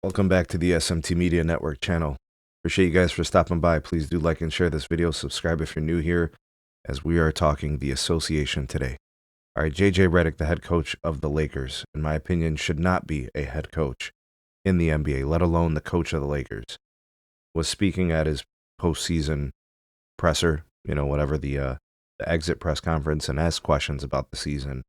Welcome back to the SMT Media Network channel. Appreciate you guys for stopping by. Please do like and share this video. Subscribe if you're new here, as we are talking the association today. All right, JJ Redick, the head coach of the Lakers, in my opinion, should not be a head coach in the NBA, let alone the coach of the Lakers. Was speaking at his postseason presser, whatever the exit press conference, and asked questions about the season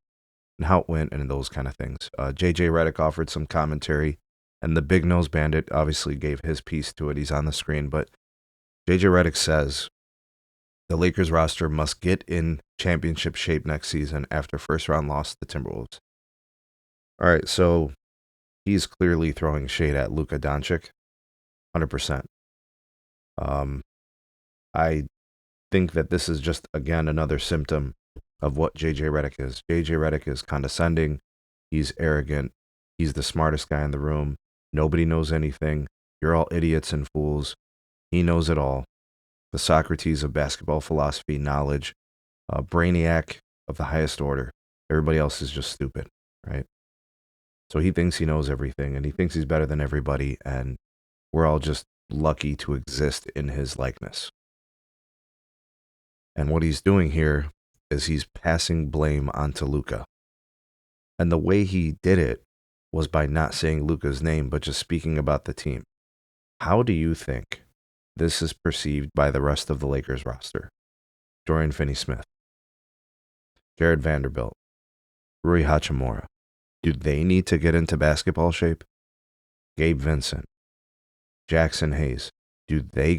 and how it went and those kind of things. JJ Redick offered some commentary, and the Big Nose Bandit obviously gave his piece to it. He's on the screen, but JJ Redick says the Lakers roster must get in championship shape next season after first round loss to the Timberwolves. All right, so he's clearly throwing shade at Luka Doncic, 100%. I think that this is just, again, another symptom of what JJ Redick is. JJ Redick is condescending. He's arrogant. He's the smartest guy in the room. Nobody knows anything. You're all idiots and fools. He knows it all. The Socrates of basketball philosophy, knowledge, brainiac of the highest order. Everybody else is just stupid, right? So he thinks he knows everything, and he thinks he's better than everybody, and we're all just lucky to exist in his likeness. And what he's doing here is he's passing blame onto Luka. And the way he did it was by not saying Luka's name, but just speaking about the team. How do you think this is perceived by the rest of the Lakers roster? Dorian Finney-Smith, Jared Vanderbilt, Rui Hachimura. Do they need to get into basketball shape? Gabe Vincent, Jackson Hayes. Do they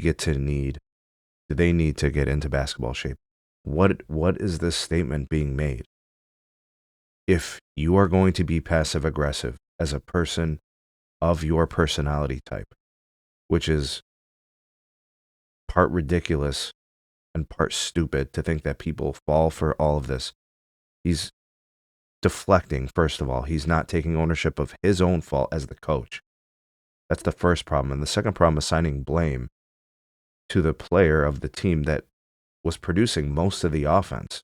need to get into basketball shape? What is this statement being made? If you are going to be passive aggressive as a person of your personality type, which is part ridiculous and part stupid to think that people fall for all of this. He's deflecting, first of all. He's not taking ownership of his own fault as the coach. That's the first problem. And the second problem is assigning blame to the player of the team that was producing most of the offense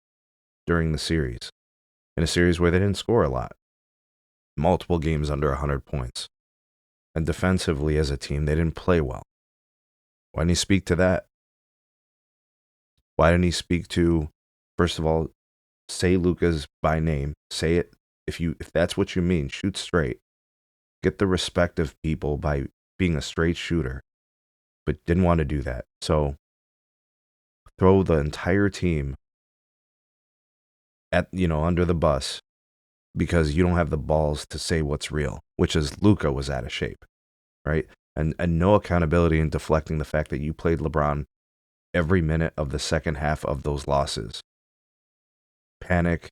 during the series, in a series where they didn't score a lot. Multiple games under 100 points. And defensively as a team, they didn't play well. Why didn't he speak to that? Why didn't he speak to, first of all, say Luka's by name. Say it. If that's what you mean, shoot straight. Get the respect of people by being a straight shooter. But didn't want to do that. So throw the entire team under the bus because you don't have the balls to say what's real, which is Luka was out of shape, right? And no accountability in deflecting the fact that you played LeBron every minute of the second half of those losses. Panic,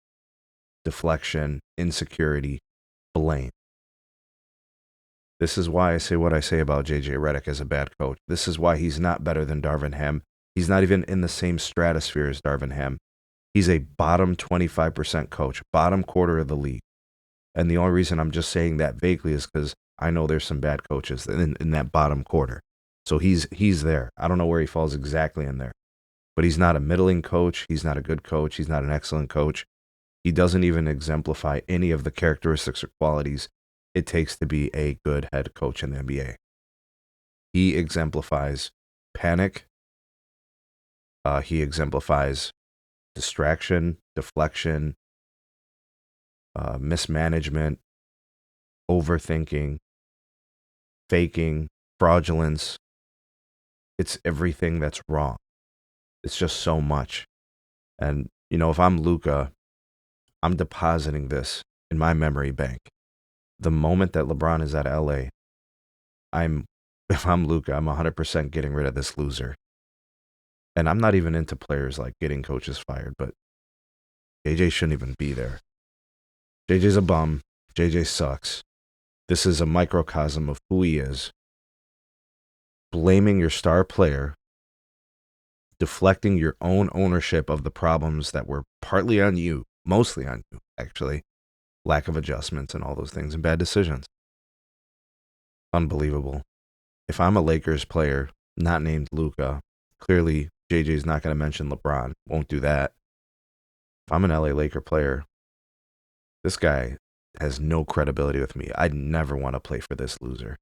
deflection, insecurity, blame. This is why I say what I say about JJ Redick as a bad coach. This is why he's not better than Darvin Ham. He's not even in the same stratosphere as Darvin Ham. He's a bottom 25% coach, bottom quarter of the league. And the only reason I'm just saying that vaguely is because I know there's some bad coaches in that bottom quarter. So he's there. I don't know where he falls exactly in there. But he's not a middling coach. He's not a good coach. He's not an excellent coach. He doesn't even exemplify any of the characteristics or qualities it takes to be a good head coach in the NBA. He exemplifies panic. He exemplifies distraction, deflection, mismanagement, overthinking, faking, fraudulence. It's everything that's wrong. It's just so much. And, if I'm Luka, I'm depositing this in my memory bank. The moment that LeBron is at LA, if I'm Luka, I'm 100% getting rid of this loser. And I'm not even into players like getting coaches fired, but JJ shouldn't even be there. JJ's a bum. JJ sucks. This is a microcosm of who he is. Blaming your star player, deflecting your own ownership of the problems that were partly on you, mostly on you, actually. Lack of adjustments and all those things and bad decisions. Unbelievable. If I'm a Lakers player, not named Luka, clearly JJ's not going to mention LeBron. Won't do that. If I'm an LA Laker player, this guy has no credibility with me. I'd never want to play for this loser.